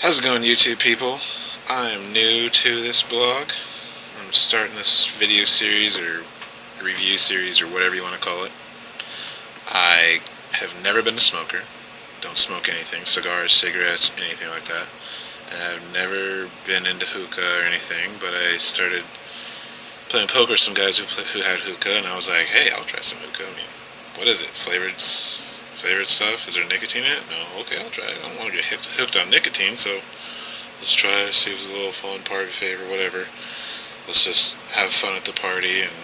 How's it going, YouTube people? I'm new to this blog. I'm starting this video series or review series or whatever you want to call it. I have never been a smoker. Don't smoke anything, cigars, cigarettes, anything like that. And I've never been into hookah or anything, but I started playing poker with some guys who had hookah, and I was like, hey, I'll try some hookah. I mean, what is it? Flavored stuff? Is there nicotine in it? No. Okay, I'll try it. I don't want to get hooked on nicotine, so let's try it, see if it's a little fun, party favor, whatever. Let's just have fun at the party and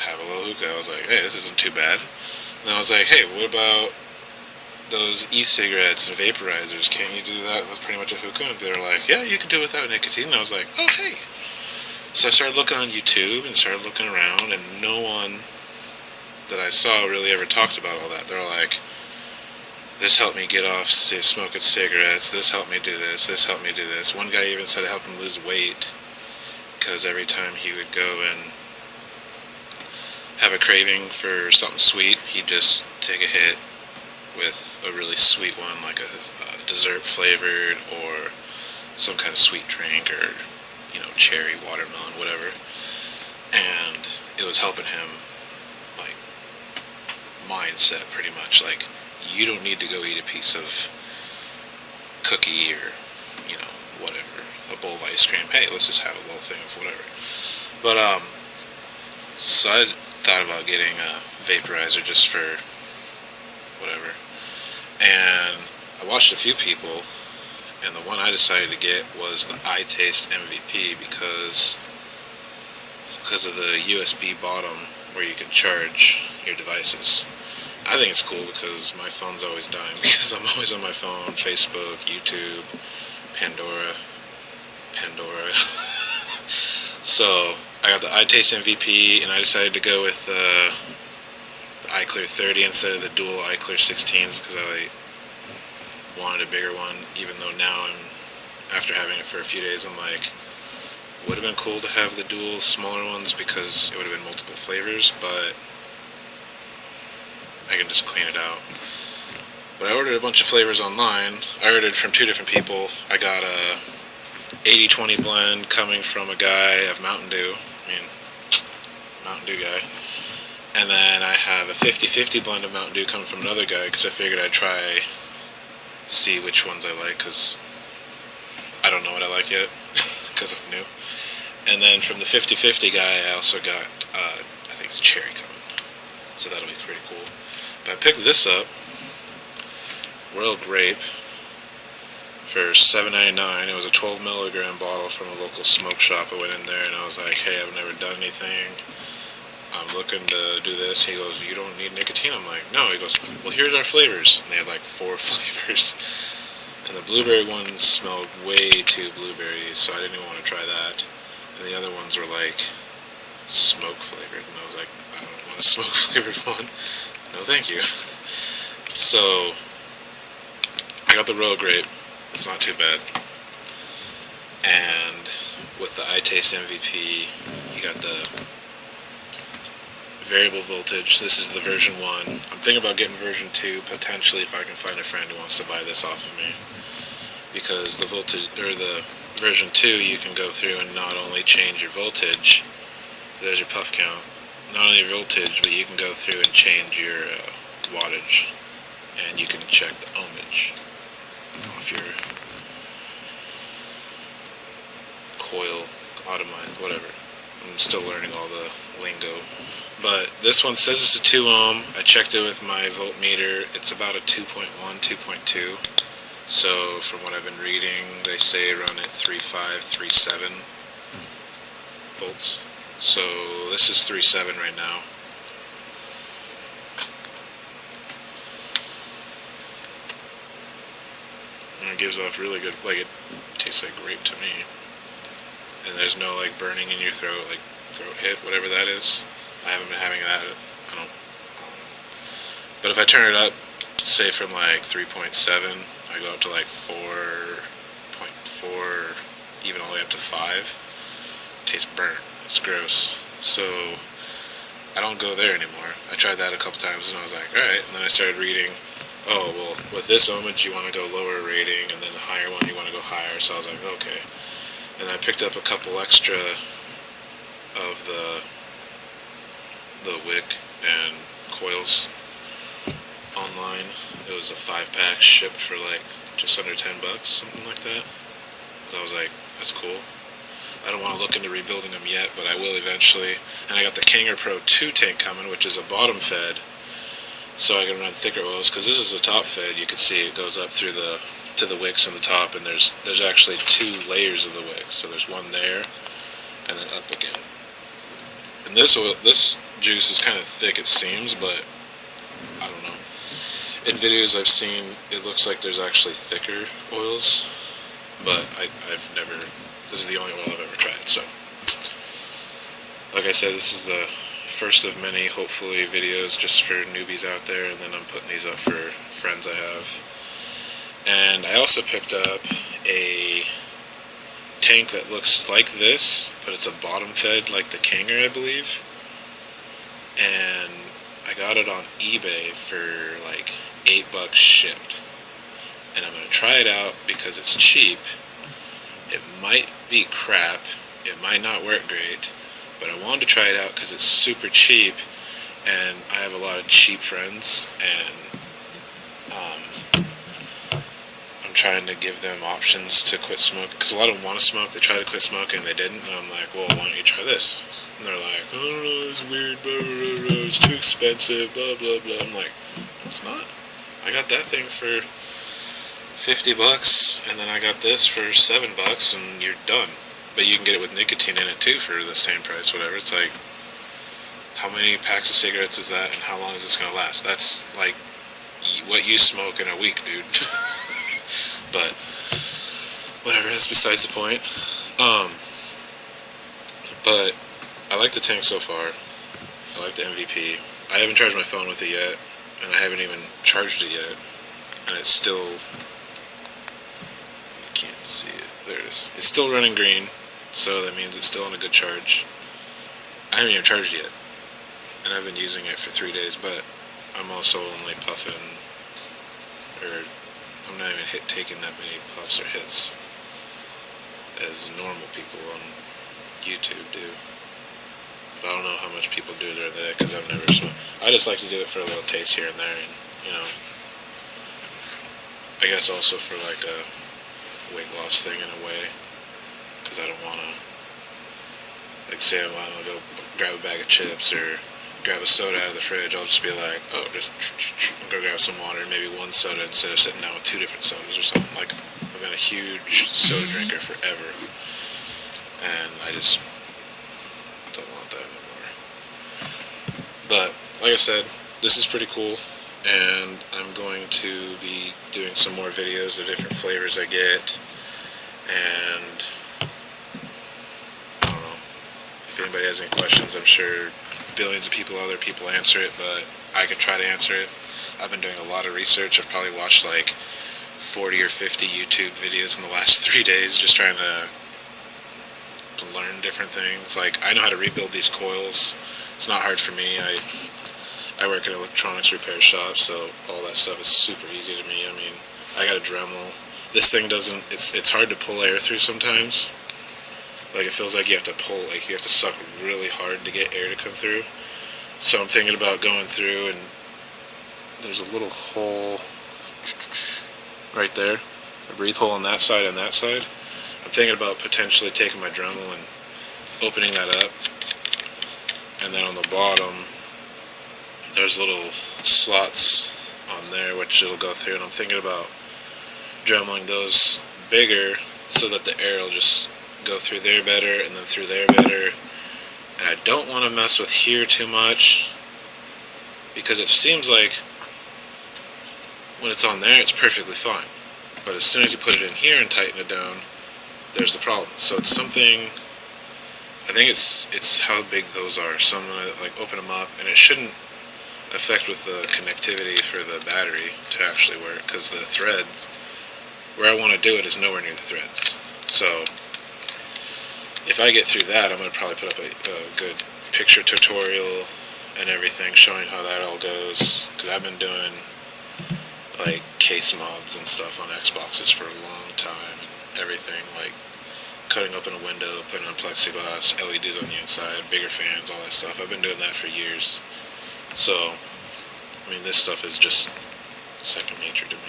have a little hookah. I was like, hey, this isn't too bad. And then I was like, hey, what about those e-cigarettes and vaporizers? Can't you do that with pretty much a hookah? And they were like, yeah, you can do it without nicotine. And I was like, oh, hey. So I started looking on YouTube and started looking around, and no one that I saw really ever talked about all that. They're like, this helped me get off smoking cigarettes, this helped me do this helped me do this. One guy even said it helped him lose weight, because every time he would go and have a craving for something sweet, he'd just take a hit with a really sweet one, like a dessert flavored or some kind of sweet drink, or cherry, watermelon, whatever. And it was helping him, like, mindset pretty much. Like, you don't need to go eat a piece of cookie or, whatever, a bowl of ice cream. Hey, let's just have a little thing of whatever. But, so I thought about getting a vaporizer just for whatever. And I watched a few people, and the one I decided to get was the itaste MVP because of the USB bottom where you can charge your devices. I think it's cool because my phone's always dying because I'm always on my phone, Facebook, YouTube, Pandora. So I got the itaste MVP, and I decided to go with the iclear 30 instead of the dual iclear 16s because I wanted a bigger one, even though now after having it for a few days, I'm like, would have been cool to have the dual smaller ones because it would have been multiple flavors, but I can just clean it out. But I ordered a bunch of flavors online. I ordered from two different people. I got a 80-20 blend coming from a guy of Mountain Dew. Mountain Dew guy. And then I have a 50-50 blend of Mountain Dew coming from another guy because I figured I'd try, see which ones I like, because I don't know what I like yet because I'm new. And then from the 50-50 guy, I also got, I think it's cherry coming. So that'll be pretty cool. But I picked this up, Royal Grape, for $7.99. It was a 12 milligram bottle from a local smoke shop. I went in there and I was like, hey, I've never done anything. I'm looking to do this. He goes, you don't need nicotine? I'm like, no. He goes, well, here's our flavors. And they had like 4 flavors. And the blueberry one smelled way too blueberry, so I didn't even want to try that. And the other ones were like smoke flavored. And I was like, I don't want a smoke flavored one. No, thank you. So I got the Royal Grape. It's not too bad. And with the itaste MVP, you got the variable voltage. This is the version 1. I'm thinking about getting version 2 potentially if I can find a friend who wants to buy this off of me. Because the voltage, or the version 2, you can go through and not only change your voltage, there's your puff count, not only your voltage, but you can go through and change your wattage, and you can check the ohmage off your coil, automine, whatever. I'm still learning all the lingo. But this one says it's a 2 ohm. I checked it with my voltmeter. It's about a 2.1, 2.2. So from what I've been reading, they say run at 3.5, 3.7 volts. So this is 3.7 right now. And it gives off really good, like, it tastes like grape to me. And there's no like burning in your throat, like throat hit, whatever that is. I haven't been having that. I don't. But if I turn it up, say from like 3.7, I go up to like 4.4, even all the way up to 5. It tastes burnt. It's gross. So I don't go there anymore. I tried that a couple times and I was like, alright. And then I started reading, oh, well, with this ohmage you want to go lower rating, and then the higher one you want to go higher, so I was like, okay. And I picked up a couple extra of the wick and coils online. It was a 5-pack shipped for like just under $10, something like that. So I was like, that's cool. I don't want to look into rebuilding them yet, but I will eventually. And I got the Kanger Pro 2 tank coming, which is a bottom fed, so I can run thicker oils, because this is a top fed. You can see it goes up through to the wicks on the top, and there's actually 2 layers of the wicks. So there's one there, and then up again. And this juice is kind of thick, it seems, but I don't know. In videos I've seen, it looks like there's actually thicker oils, but I've never. This is the only oil I've ever tried. So, like I said, this is the first of many, hopefully, videos just for newbies out there, and then I'm putting these up for friends I have. And I also picked up a tank that looks like this, but it's a bottom fed like the Kanger, I believe. And I got it on eBay for like $8 shipped. And I'm going to try it out because it's cheap. It might be crap, it might not work great, but I wanted to try it out because it's super cheap, and I have a lot of cheap friends, and I'm trying to give them options to quit smoking, because a lot of them want to smoke. They try to quit smoking and they didn't, and I'm like, well, why don't you try this? And they're like, I don't know, it's weird, blah, blah, blah, it's too expensive, blah, blah, blah. I'm like, it's not. I got that thing for $50, and then I got this for $7, and you're done. But you can get it with nicotine in it too for the same price, whatever. It's like, how many packs of cigarettes is that, and how long is this gonna last? That's like what you smoke in a week, dude. But whatever, that's besides the point. But I like the tank so far. I like the MVP. I haven't charged my phone with it yet, and I haven't even charged it yet, and it's still. Can't see it. There it is. It's still running green, so that means it's still on a good charge. I haven't even charged yet, and I've been using it for 3 days, but I'm also only puffing, or I'm not even taking that many puffs or hits as normal people on YouTube do. But I don't know how much people do during the day, because I've never smoked. I just like to do it for a little taste here and there, and, you know, I guess also for like a weight loss thing in a way, because I don't want to, like, say I want to go grab a bag of chips or grab a soda out of the fridge. I'll just be like, oh, just go grab some water and maybe one soda instead of sitting down with 2 different sodas or something. Like, I've been a huge soda drinker forever, and I just don't want that anymore. But like I said, this is pretty cool, and I'm going to be doing some more videos of different flavors I get, and I don't know, if anybody has any questions, I'm sure billions of other people answer it, but I could try to answer it. I've been doing a lot of research. I've probably watched like 40 or 50 YouTube videos in the last 3 days, just trying to learn different things. Like, I know how to rebuild these coils. It's not hard for me. I work in an electronics repair shop, so all that stuff is super easy to me. I mean, I got a Dremel. This thing doesn't, it's hard to pull air through sometimes. Like, it feels like you have to pull, like you have to suck really hard to get air to come through. So I'm thinking about going through, and there's a little hole right there, a breathe hole on that side and that side. I'm thinking about potentially taking my Dremel and opening that up, and then on the bottom there's little slots on there which it'll go through, and I'm thinking about Dremeling those bigger so that the air will just go through there better and then through there better. And I don't want to mess with here too much, because it seems like when it's on there it's perfectly fine, but as soon as you put it in here and tighten it down, there's the problem. So it's something, I think it's how big those are. So I'm going to like open them up, and it shouldn't affect with the connectivity for the battery to actually work, because the threads, where I want to do it is nowhere near the threads. So if I get through that, I'm going to probably put up a good picture tutorial and everything showing how that all goes, because I've been doing like case mods and stuff on Xboxes for a long time, and everything, like cutting open a window, putting on plexiglass, LEDs on the inside, bigger fans, all that stuff. I've been doing that for years. So, I mean, this stuff is just second nature to me.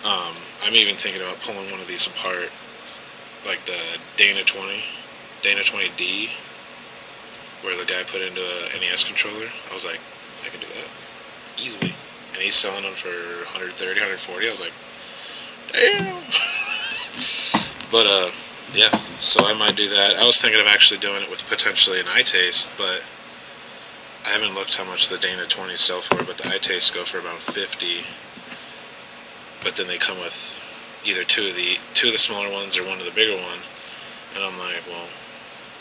I'm even thinking about pulling one of these apart, like the Dana 20D, where the guy put into a NES controller. I was like, I can do that easily. And he's selling them for $130, $140. I was like, damn. But yeah, so I might do that. I was thinking of actually doing it with potentially an itaste, but I haven't looked how much the Dana 20s sell for, but the itastes go for about $50. But then they come with either two of the smaller ones or one of the bigger one. And I'm like, well,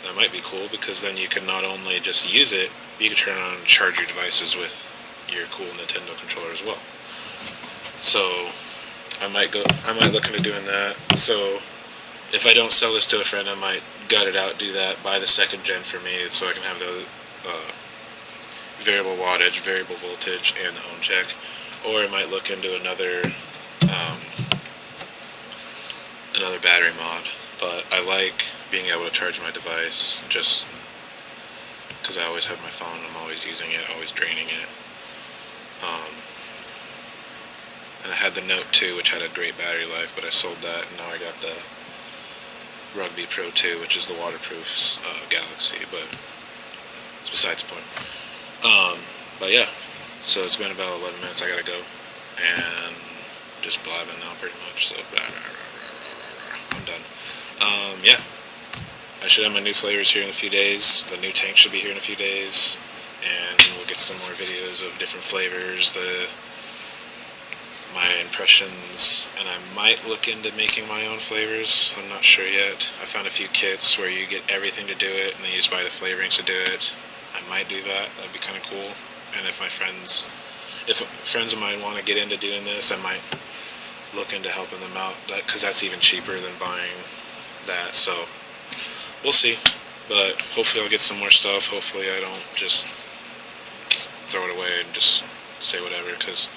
that might be cool, because then you can not only just use it, you can turn on and charge your devices with your cool Nintendo controller as well. So I might look into doing that. So if I don't sell this to a friend, I might gut it out, do that, buy the second gen for me, so I can have the variable wattage, variable voltage, and the ohm check. Or I might look into another battery mod. But I like being able to charge my device, just because I always have my phone, I'm always using it, always draining it. And I had the Note 2, which had a great battery life, but I sold that, and now I got the Rugby Pro 2, which is the waterproof Galaxy, but it's besides the point. But yeah, so it's been about 11 minutes, I gotta go, and just blabbing now pretty much, so I'm done. Yeah, I should have my new flavors here in a few days. The new tank should be here in a few days, and we'll get some more videos of different flavors, my impressions, and I might look into making my own flavors. I'm not sure yet. I found a few kits where you get everything to do it, and then you just buy the flavorings to do it. I might do that. That'd be kind of cool. And if friends of mine want to get into doing this, I might look into helping them out, because that's even cheaper than buying that. So we'll see. But hopefully I'll get some more stuff. Hopefully I don't just throw it away and just say whatever, because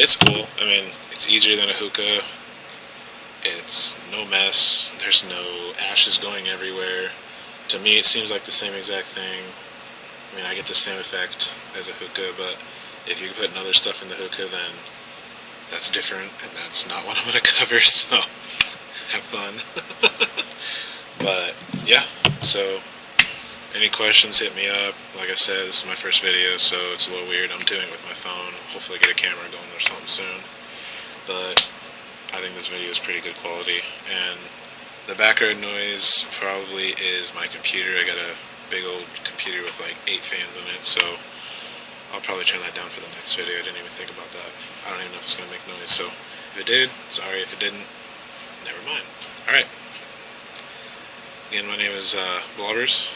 it's cool. I mean, it's easier than a hookah. It's no mess. There's no ashes going everywhere. To me, it seems like the same exact thing. I mean, I get the same effect as a hookah, but if you put other stuff in the hookah, then that's different, and that's not what I'm going to cover, so have fun. But, yeah, so any questions, hit me up. Like I said, this is my first video, so it's a little weird. I'm doing it with my phone. Hopefully get a camera going or something soon. But I think this video is pretty good quality. And the background noise probably is my computer. I got a big old computer with like 8 fans in it, so I'll probably turn that down for the next video. I didn't even think about that. I don't even know if it's going to make noise. So if it did, sorry. If it didn't, never mind. Alright. Again, my name is Bloberz,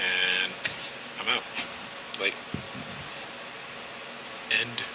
and I'm out. Like, end.